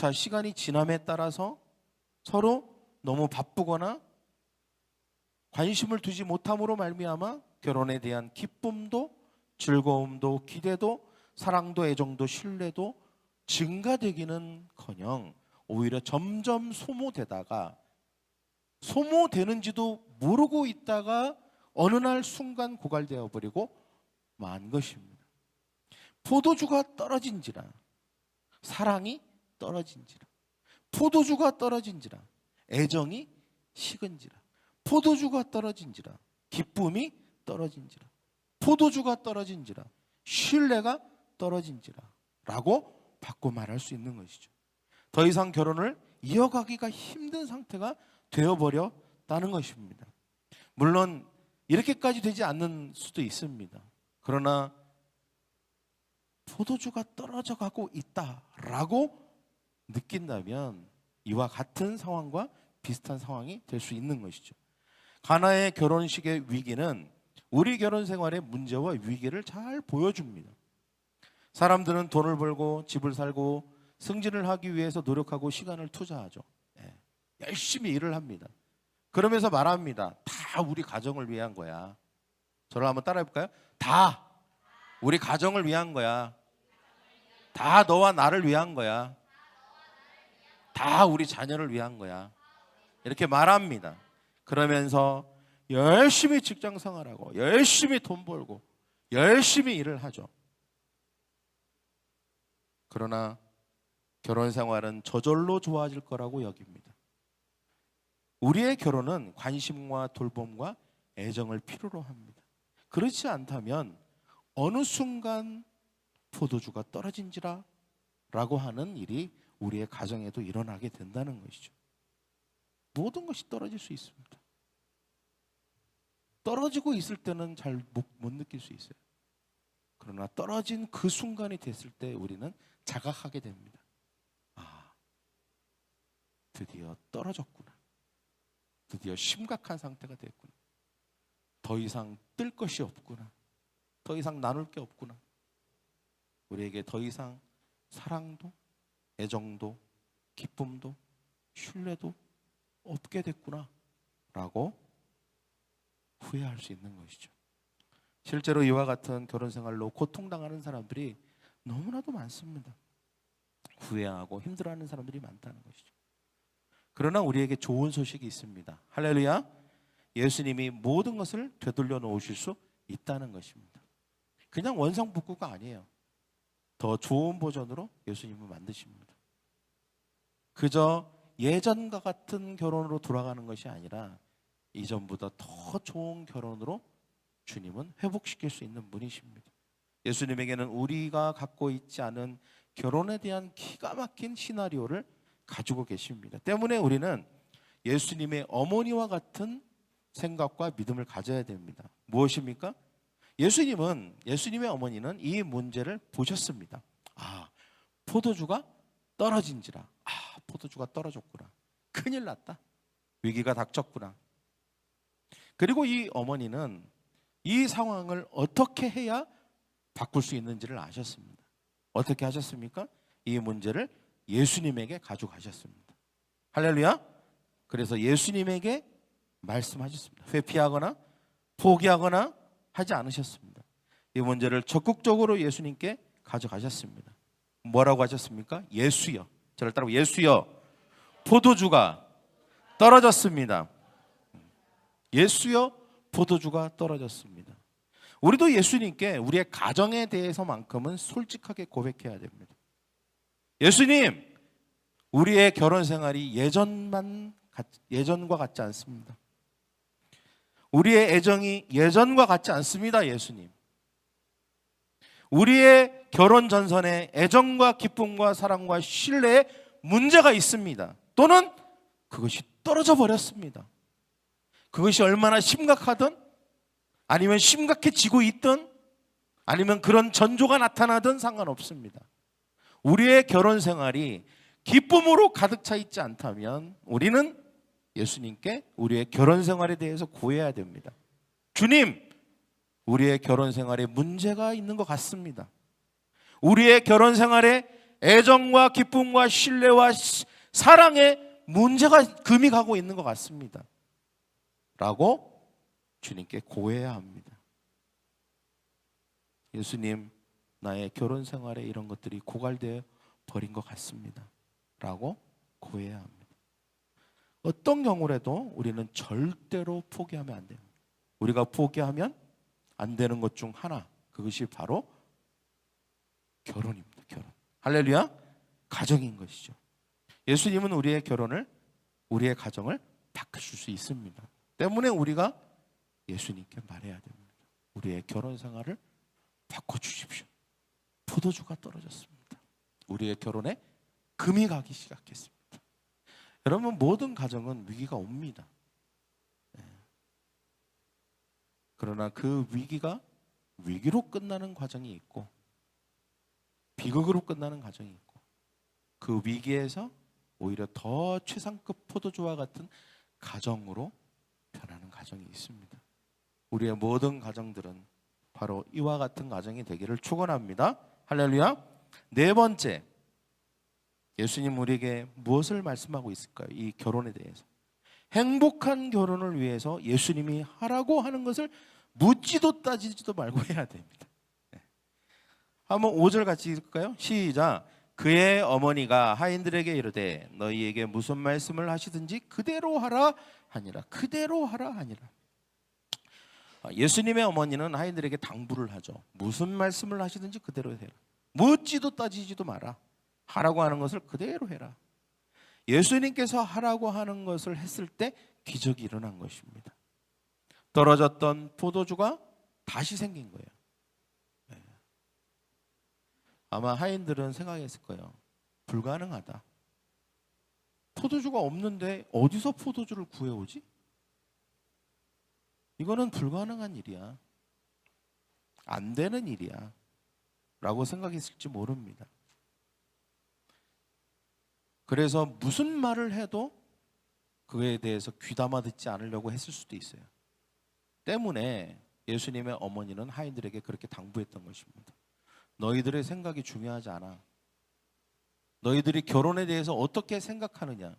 점차 시간이 지남에 따라서 서로 너무 바쁘거나 관심을 두지 못함으로 말미암아 결혼에 대한 기쁨도 즐거움도 기대도 사랑도 애정도 신뢰도 증가되기는커녕 오히려 점점 소모되다가 소모되는지도 모르고 있다가 어느 날 순간 고갈되어 버리고 만 것입니다. 포도주가 떨어진지라 사랑이 떨어진지라 포도주가 떨어진지라 애정이 식은지라 포도주가 떨어진지라 기쁨이 떨어진지라 포도주가 떨어진지라 신뢰가 떨어진지라 라고 바꿔 말할 수 있는 것이죠. 더 이상 결혼을 이어가기가 힘든 상태가 되어버렸다는 것입니다. 물론 이렇게까지 되지 않는 수도 있습니다. 그러나 포도주가 떨어져 가고 있다라고 느낀다면 이와 같은 상황과 비슷한 상황이 될 수 있는 것이죠. 가나의 결혼식의 위기는 우리 결혼 생활의 문제와 위기를 잘 보여줍니다. 사람들은 돈을 벌고 집을 살고 승진을 하기 위해서 노력하고 시간을 투자하죠. 열심히 일을 합니다. 그러면서 말합니다. 다 우리 가정을 위한 거야. 저를 한번 따라해 볼까요? 다 우리 가정을 위한 거야. 다 너와 나를 위한 거야. 다 우리 자녀를 위한 거야. 이렇게 말합니다. 그러면서 열심히 직장 생활하고 열심히 돈 벌고 열심히 일을 하죠. 그러나 결혼 생활은 저절로 좋아질 거라고 여깁니다. 우리의 결혼은 관심과 돌봄과 애정을 필요로 합니다. 그렇지 않다면 어느 순간 포도주가 떨어진지라 라고 하는 일이 우리의 가정에도 일어나게 된다는 것이죠. 모든 것이 떨어질 수 있습니다. 떨어지고 있을 때는 잘 못 느낄 수 있어요. 그러나 떨어진 그 순간이 됐을 때 우리는 자각하게 됩니다. 아, 드디어 떨어졌구나. 드디어 심각한 상태가 됐구나. 더 이상 뜰 것이 없구나. 더 이상 나눌 게 없구나. 우리에게 더 이상 사랑도 애정도 기쁨도 신뢰도 없게 됐구나 라고 후회할 수 있는 것이죠. 실제로 이와 같은 결혼 생활로 고통당하는 사람들이 너무나도 많습니다. 후회하고 힘들어하는 사람들이 많다는 것이죠. 그러나 우리에게 좋은 소식이 있습니다. 할렐루야. 예수님이 모든 것을 되돌려 놓으실 수 있다는 것입니다. 그냥 원상복구가 아니에요. 더 좋은 버전으로 예수님을 만드십니다. 그저 예전과 같은 결혼으로 돌아가는 것이 아니라 이전보다 더 좋은 결혼으로 주님은 회복시킬 수 있는 분이십니다. 예수님에게는 우리가 갖고 있지 않은 결혼에 대한 기가 막힌 시나리오를 가지고 계십니다. 때문에 우리는 예수님의 어머니와 같은 생각과 믿음을 가져야 됩니다. 무엇입니까? 예수님의 어머니는 이 문제를 보셨습니다. 아, 포도주가 떨어진지라. 아, 포도주가 떨어졌구나. 큰일 났다. 위기가 닥쳤구나. 그리고 이 어머니는 이 상황을 어떻게 해야 바꿀 수 있는지를 아셨습니다. 어떻게 하셨습니까? 이 문제를 예수님에게 가져가셨습니다. 할렐루야. 그래서 예수님에게 말씀하셨습니다. 회피하거나 포기하거나 하지 않으셨습니다. 이 문제를 적극적으로 예수님께 가져가셨습니다. 뭐라고 하셨습니까? 예수여. 저를 따라서 예수여. 포도주가 떨어졌습니다. 예수여. 포도주가 떨어졌습니다. 우리도 예수님께 우리의 가정에 대해서만큼은 솔직하게 고백해야 됩니다. 예수님, 우리의 결혼 생활이 예전과 같지 않습니다. 우리의 애정이 예전과 같지 않습니다. 예수님, 우리의 결혼 전선에 애정과 기쁨과 사랑과 신뢰에 문제가 있습니다. 또는 그것이 떨어져 버렸습니다. 그것이 얼마나 심각하든 아니면 심각해지고 있든 아니면 그런 전조가 나타나든 상관없습니다. 우리의 결혼 생활이 기쁨으로 가득 차 있지 않다면 우리는 예수님께 우리의 결혼 생활에 대해서 구해야 됩니다. 주님, 우리의 결혼 생활에 문제가 있는 것 같습니다. 우리의 결혼 생활에 애정과 기쁨과 신뢰와 사랑에 문제가 금이 가고 있는 것 같습니다 라고 주님께 고해야 합니다. 예수님, 나의 결혼 생활에 이런 것들이 고갈되어 버린 것 같습니다 라고 고해야 합니다. 어떤 경우라도 우리는 절대로 포기하면 안 돼요. 우리가 포기하면 안 되는 것 중 하나, 그것이 바로 결혼입니다. 결혼. 할렐루야. 가정인 것이죠. 예수님은 우리의 결혼을, 우리의 가정을 바꾸실 수 있습니다. 때문에 우리가 예수님께 말해야 됩니다. 우리의 결혼 생활을 바꿔주십시오. 포도주가 떨어졌습니다. 우리의 결혼에 금이 가기 시작했습니다. 여러분, 모든 가정은 위기가 옵니다. 그러나 그 위기가 위기로 끝나는 과정이 있고 비극으로 끝나는 과정이 있고 그 위기에서 오히려 더 최상급 포도주와 같은 가정으로 변하는 가정이 있습니다. 우리의 모든 가정들은 바로 이와 같은 가정이 되기를 축원합니다. 할렐루야. 네 번째, 예수님 우리에게 무엇을 말씀하고 있을까요? 이 결혼에 대해서. 행복한 결혼을 위해서 예수님이 하라고 하는 것을 묻지도 따지지도 말고 해야 됩니다. 한번 5절 같이 읽을까요? 시작. 그의 어머니가 하인들에게 이르되 너희에게 무슨 말씀을 하시든지 그대로 하라 하니라. 그대로 하라 하니라. 예수님의 어머니는 하인들에게 당부를 하죠. 무슨 말씀을 하시든지 그대로 해라. 묻지도 따지지도 마라. 하라고 하는 것을 그대로 해라. 예수님께서 하라고 하는 것을 했을 때 기적이 일어난 것입니다. 떨어졌던 포도주가 다시 생긴 거예요. 아마 하인들은 생각했을 거예요. 불가능하다. 포도주가 없는데 어디서 포도주를 구해오지? 이거는 불가능한 일이야. 안 되는 일이야. 라고 생각했을지 모릅니다. 그래서 무슨 말을 해도 그에 대해서 귀담아 듣지 않으려고 했을 수도 있어요. 때문에 예수님의 어머니는 하인들에게 그렇게 당부했던 것입니다. 너희들의 생각이 중요하지 않아. 너희들이 결혼에 대해서 어떻게 생각하느냐,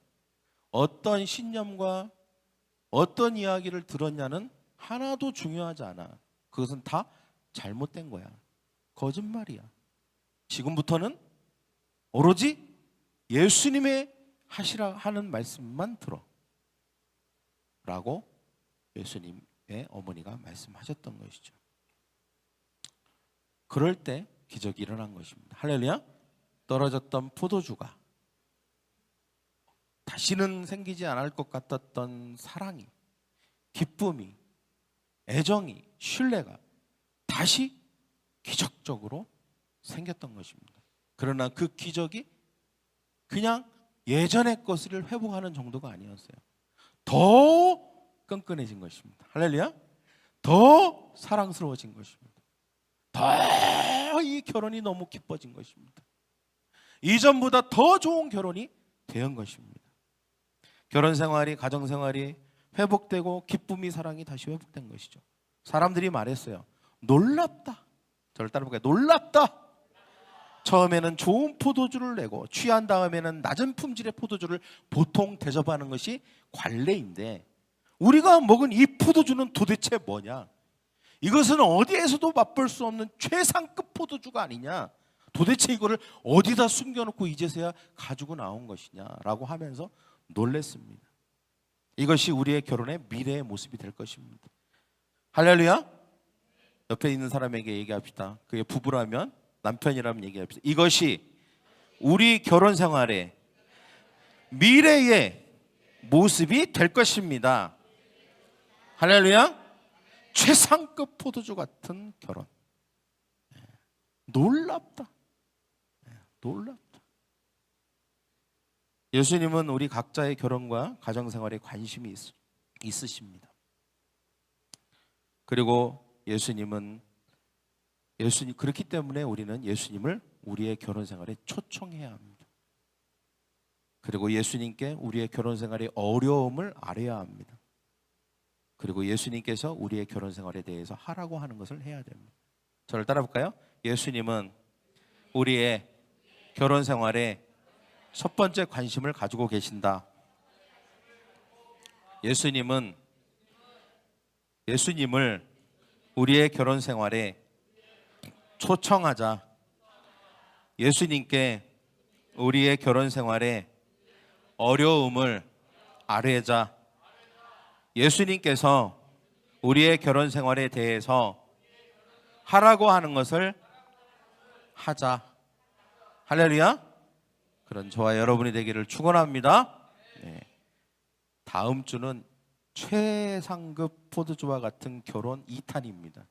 어떤 신념과 어떤 이야기를 들었냐는 하나도 중요하지 않아. 그것은 다 잘못된 거야. 거짓말이야. 지금부터는 오로지 예수님의 하시라 하는 말씀만 들어 라고 예수님의 어머니가 말씀하셨던 것이죠. 그럴 때 기적이 일어난 것입니다. 할렐루야. 떨어졌던 포도주가, 다시는 생기지 않을 것 같았던 사랑이, 기쁨이, 애정이, 신뢰가 다시 기적적으로 생겼던 것입니다. 그러나 그 기적이 그냥 예전의 것을 회복하는 정도가 아니었어요. 더 끈끈해진 것입니다. 할렐루야. 더 사랑스러워진 것입니다. 더 이 결혼이 너무 기뻐진 것입니다. 이전보다 더 좋은 결혼이 된 것입니다. 결혼 생활이, 가정 생활이 회복되고 기쁨이, 사랑이 다시 회복된 것이죠. 사람들이 말했어요. 놀랍다. 저를 따라볼까요? 놀랍다. 처음에는 좋은 포도주를 내고 취한 다음에는 낮은 품질의 포도주를 보통 대접하는 것이 관례인데 우리가 먹은 이 포도주는 도대체 뭐냐? 이것은 어디에서도 맛볼 수 없는 최상급 포도주가 아니냐? 도대체 이거를 어디다 숨겨놓고 이제서야 가지고 나온 것이냐라고 하면서 놀랬습니다. 이것이 우리의 결혼의 미래의 모습이 될 것입니다. 할렐루야. 옆에 있는 사람에게 얘기합시다. 그게 부부라면, 남편이라면 얘기합시다. 이것이 우리 결혼 생활의 미래의 모습이 될 것입니다. 할렐루야. 최상급 포도주 같은 결혼. 놀랍다. 놀랍다. 예수님은 우리 각자의 결혼과 가정생활에 관심이 있으십니다. 그리고 예수님 그렇기 때문에 우리는 예수님을 우리의 결혼 생활에 초청해야 합니다. 그리고 예수님께 우리의 결혼 생활의 어려움을 알아야 합니다. 그리고 예수님께서 우리의 결혼 생활에 대해서 하라고 하는 것을 해야 됩니다. 저를 따라볼까요? 예수님은 우리의 결혼 생활에 첫 번째 관심을 가지고 계신다. 예수님을 우리의 결혼 생활에 초청하자. 예수님께 우리의 결혼 생활에 어려움을 아뢰자. 예수님께서 우리의 결혼 생활에 대해서 하라고 하는 것을 하자. 할렐루야. 그런 저와 여러분이 되기를 축원합니다. 네. 다음 주는 최상급 포도주와 같은 결혼 2탄입니다.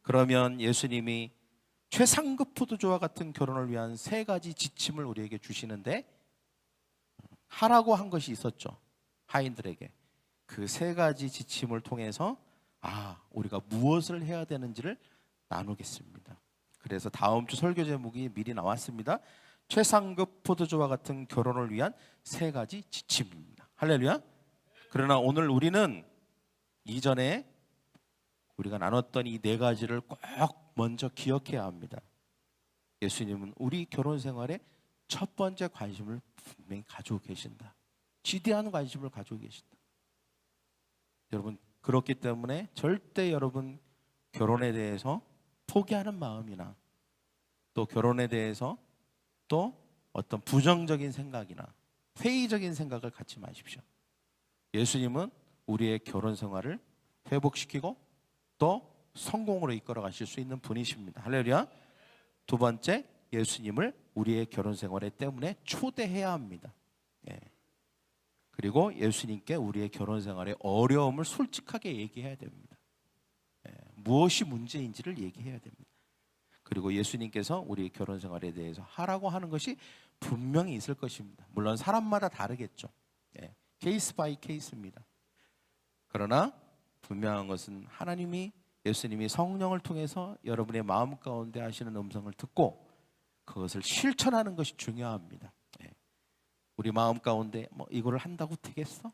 그러면 예수님이 최상급 포도주와 같은 결혼을 위한 3가지 지침을 우리에게 주시는데, 하라고 한 것이 있었죠. 하인들에게. 그 3가지 지침을 통해서 우리가 무엇을 해야 되는지를 나누겠습니다. 그래서 다음 주 설교 제목이 미리 나왔습니다. 최상급 포도주와 같은 결혼을 위한 3가지 지침입니다. 할렐루야. 그러나 오늘 우리는 이전에 우리가 나눴던 이 4가지를 꼭 먼저 기억해야 합니다. 예수님은 우리 결혼 생활에 첫 번째 관심을 분명히 가지고 계신다. 지대한 관심을 가지고 계신다. 여러분, 그렇기 때문에 절대 여러분 결혼에 대해서 포기하는 마음이나 또 결혼에 대해서 또 어떤 부정적인 생각이나 회의적인 생각을 갖지 마십시오. 예수님은 우리의 결혼 생활을 회복시키고 또 성공으로 이끌어 가실 수 있는 분이십니다. 할렐루야. 두 번째, 예수님을 우리의 결혼 생활에 때문에 초대해야 합니다. 그리고 예수님께 우리의 결혼 생활의 어려움을 솔직하게 얘기해야 됩니다. 무엇이 문제인지를 얘기해야 됩니다. 그리고 예수님께서 우리 결혼 생활에 대해서 하라고 하는 것이 분명히 있을 것입니다. 물론 사람마다 다르겠죠. 케이스 바이 케이스입니다. 그러나 분명한 것은 예수님이 성령을 통해서 여러분의 마음 가운데 하시는 음성을 듣고 그것을 실천하는 것이 중요합니다. 우리 마음 가운데 이거를 한다고 되겠어?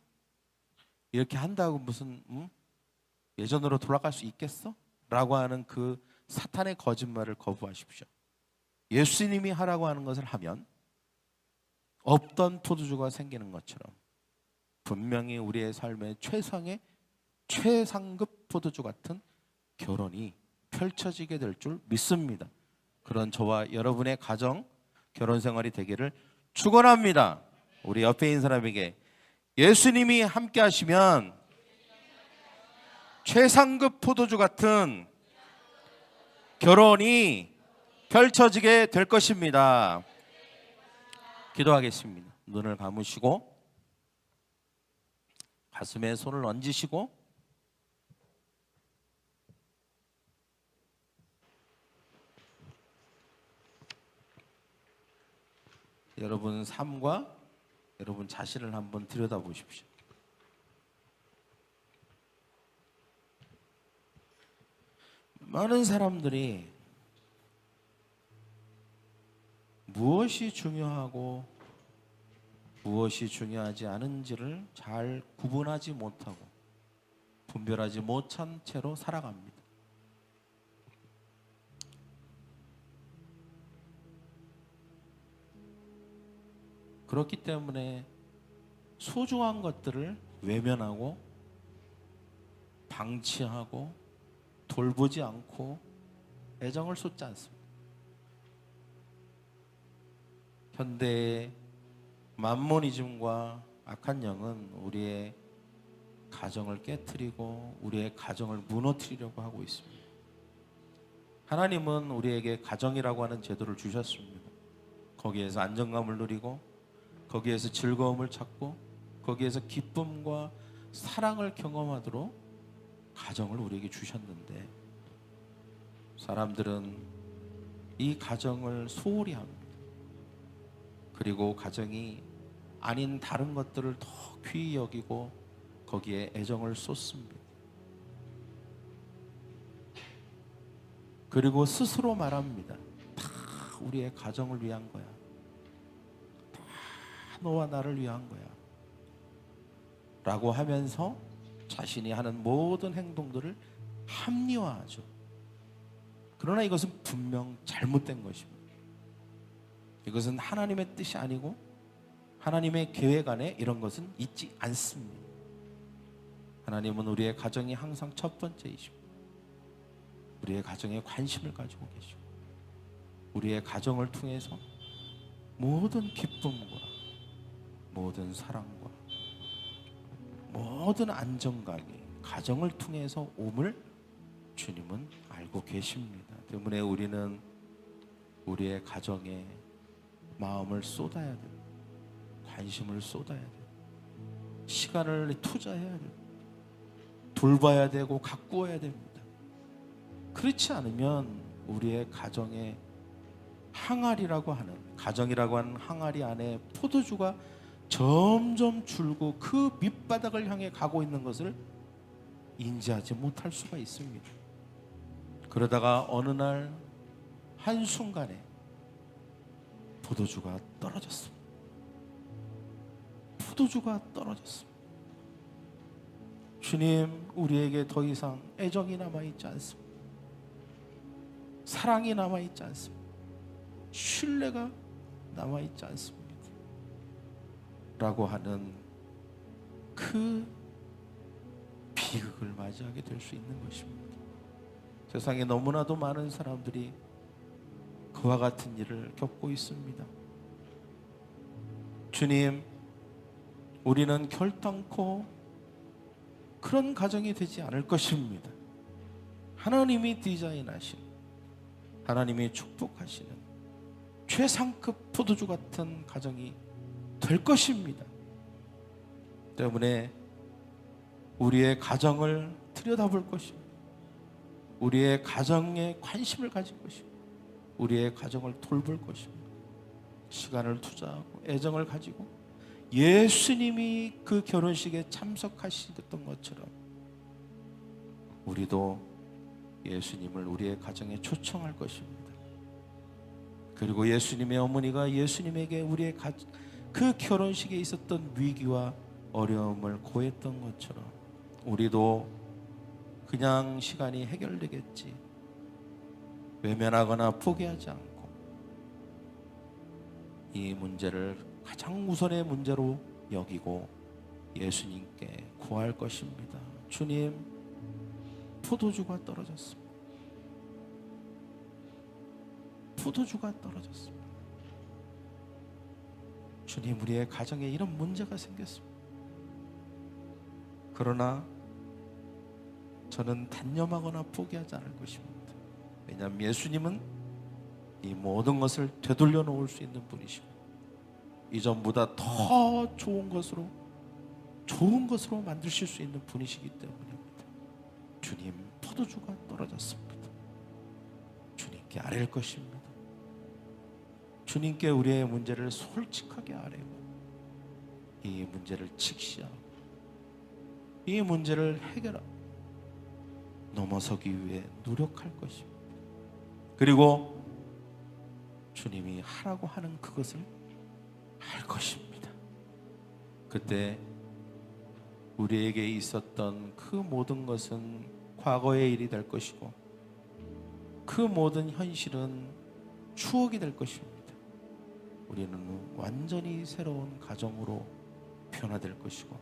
이렇게 한다고 무슨 예전으로 돌아갈 수 있겠어? 라고 하는 그 사탄의 거짓말을 거부하십시오. 예수님이 하라고 하는 것을 하면 없던 포도주가 생기는 것처럼 분명히 우리의 삶의 최상급 포도주 같은 결혼이 펼쳐지게 될 줄 믿습니다. 그런 저와 여러분의 가정, 결혼 생활이 되기를 축원합니다. 우리 옆에 있는 사람에게 예수님이 함께 하시면 최상급 포도주 같은 결혼이 펼쳐지게 될 것입니다. 기도하겠습니다. 눈을 감으시고 가슴에 손을 얹으시고 여러분 삶과 여러분 자신을 한번 들여다보십시오. 많은 사람들이 무엇이 중요하고 무엇이 중요하지 않은지를 잘 구분하지 못하고 분별하지 못한 채로 살아갑니다. 그렇기 때문에 소중한 것들을 외면하고 방치하고 돌보지 않고 애정을 쏟지 않습니다. 현대의 만모니즘과 악한 영은 우리의 가정을 깨트리고 우리의 가정을 무너뜨리려고 하고 있습니다. 하나님은 우리에게 가정이라고 하는 제도를 주셨습니다. 거기에서 안정감을 누리고 거기에서 즐거움을 찾고 거기에서 기쁨과 사랑을 경험하도록 가정을 우리에게 주셨는데 사람들은 이 가정을 소홀히 합니다. 그리고 가정이 아닌 다른 것들을 더 귀히 여기고 거기에 애정을 쏟습니다. 그리고 스스로 말합니다. 다 우리의 가정을 위한 거야. 다 너와 나를 위한 거야. 라고 하면서 자신이 하는 모든 행동들을 합리화하죠. 그러나 이것은 분명 잘못된 것입니다. 이것은 하나님의 뜻이 아니고 하나님의 계획 안에 이런 것은 있지 않습니다. 하나님은 우리의 가정이 항상 첫 번째이시고 우리의 가정에 관심을 가지고 계시고 우리의 가정을 통해서 모든 기쁨과 모든 사랑과 모든 안정감이 가정을 통해서 옴을 주님은 알고 계십니다. 때문에 우리는 우리의 가정에 마음을 쏟아야 돼요. 관심을 쏟아야 돼요. 시간을 투자해야 돼요. 돌봐야 되고 가꾸어야 됩니다. 그렇지 않으면 우리의 가정에 항아리라고 하는, 가정이라고 하는 항아리 안에 포도주가 점점 줄고 그 밑바닥을 향해 가고 있는 것을 인지하지 못할 수가 있습니다. 그러다가 어느 날 한순간에 포도주가 떨어졌습니다. 포도주가 떨어졌습니다. 주님, 우리에게 더 이상 애정이 남아있지 않습니다. 사랑이 남아있지 않습니다. 신뢰가 남아있지 않습니다. 라고 하는 그 비극을 맞이하게 될 수 있는 것입니다. 세상에 너무나도 많은 사람들이 그와 같은 일을 겪고 있습니다. 주님, 우리는 결단코 그런 가정이 되지 않을 것입니다. 하나님이 디자인하신, 하나님이 축복하시는 최상급 포도주 같은 가정이 될 것입니다. 때문에 우리의 가정을 들여다볼 것입니다. 우리의 가정에 관심을 가질 것입니다. 우리의 가정을 돌볼 것입니다. 시간을 투자하고 애정을 가지고 예수님이 그 결혼식에 참석하셨던 것처럼 우리도 예수님을 우리의 가정에 초청할 것입니다. 그리고 예수님의 어머니가 예수님에게 우리의 그 결혼식에 있었던 위기와 어려움을 고했던 것처럼 우리도 그냥 시간이 해결되겠지 외면하거나 포기하지 않고 이 문제를 가장 우선의 문제로 여기고 예수님께 구할 것입니다. 주님, 포도주가 떨어졌습니다. 포도주가 떨어졌습니다. 주님, 우리의 가정에 이런 문제가 생겼습니다. 그러나 저는 단념하거나 포기하지 않을 것입니다. 왜냐하면 예수님은 이 모든 것을 되돌려 놓을 수 있는 분이시고 이전보다 더 좋은 것으로 만드실 수 있는 분이시기 때문입니다. 주님, 포도주가 떨어졌습니다. 주님께 아뢰일 것입니다. 주님께 우리의 문제를 솔직하게 아뢰고 이 문제를 직시하고 이 문제를 해결하고 넘어서기 위해 노력할 것입니다. 그리고 주님이 하라고 하는 그것을 할 것입니다. 그때 우리에게 있었던 그 모든 것은 과거의 일이 될 것이고 그 모든 현실은 추억이 될 것입니다. 우리는 완전히 새로운 가정으로 변화될 것이고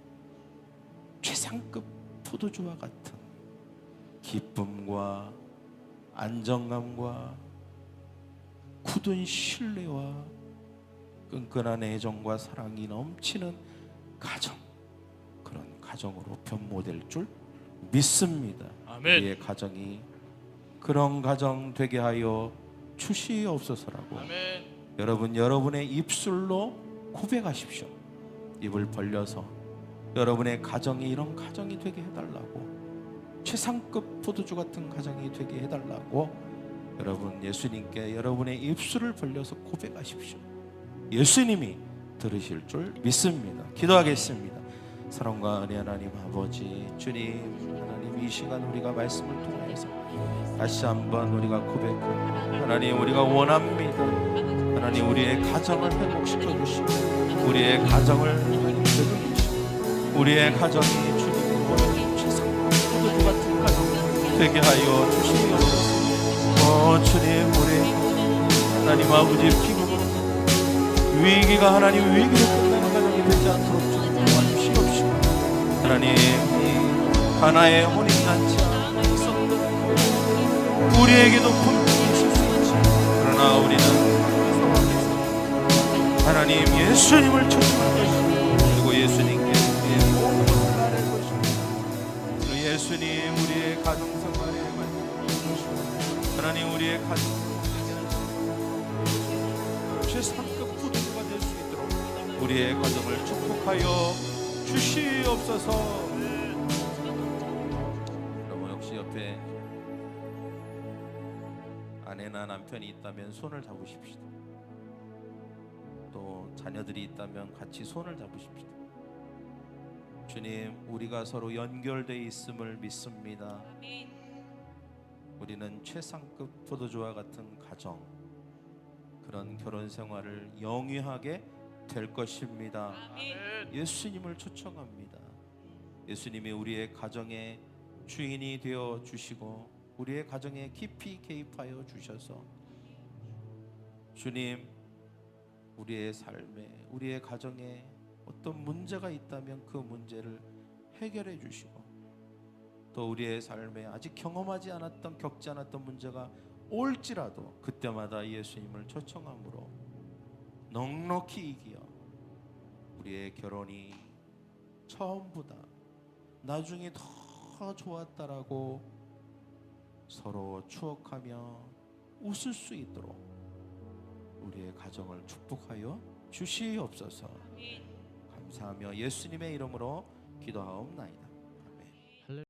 최상급 포도주와 같은 기쁨과 안정감과 굳은 신뢰와 끈끈한 애정과 사랑이 넘치는 가정, 그런 가정으로 변모될 줄 믿습니다. 아멘. 우리의 가정이 그런 가정 되게 하여 주시옵소서라고. 아멘. 여러분의 입술로 고백하십시오. 입을 벌려서 여러분의 가정이 이런 가정이 되게 해달라고, 최상급 포도주 같은 가정이 되게 해달라고 여러분 예수님께 여러분의 입술을 벌려서 고백하십시오. 예수님이 들으실 줄 믿습니다. 기도하겠습니다. 사랑과 은혜 하나님 아버지, 주님 하나님, 이 시간 우리가 말씀을 통해서 다시 한번 우리가 고백하고 하나님, 우리가 원합니다. 하나님, 우리의 가정을 회복시켜 주시고 우리의 가정을 되돌리시고 우리의 가정이 주님이 원하는 최상급 포도주 같은 가정 되게 하여 주시옵소서. 주님, 우리 하나님 아버지 비극으로 위기가 하나님 위기로 끝나는 가정이 되지 않도록 주님 도와주시옵시고, 하나님 이 가나의 혼인잔치와 있었던 우리에게도 분명히 있을 수 있지. 그러나 우리는 하나님 예수님을 초청할 것이고, 그리고 예수님께 우리의 모든 것을 아뢰 것이고, 그 예수님 우리의 가정생활에 말씀하시고, 하나님 우리의 가정에게는 최상급 부도가 될 수 있도록 우리의 가정을 축복하여 주시옵소서. 여러분 혹시 옆에 아내나 남편이 있다면 손을 잡으십시다. 또 자녀들이 있다면 같이 손을 잡으십시다. 주님, 우리가 서로 연결되어 있음을 믿습니다. 우리는 최상급 포도주와 같은 가정, 그런 결혼 생활을 영위하게 될 것입니다. 예수님을 초청합니다. 예수님이 우리의 가정의 주인이 되어 주시고 우리의 가정에 깊이 개입하여 주셔서 주님, 우리의 삶에, 우리의 가정에 어떤 문제가 있다면 그 문제를 해결해 주시고, 또 우리의 삶에 아직 경험하지 않았던, 겪지 않았던 문제가 올지라도 그때마다 예수님을 초청함으로 넉넉히 이기어 우리의 결혼이 처음보다 나중에 더 좋았다라고 서로 추억하며 웃을 수 있도록 우리의 가정을 축복하여 주시옵소서. 감사하며 예수님의 이름으로 기도하옵나이다.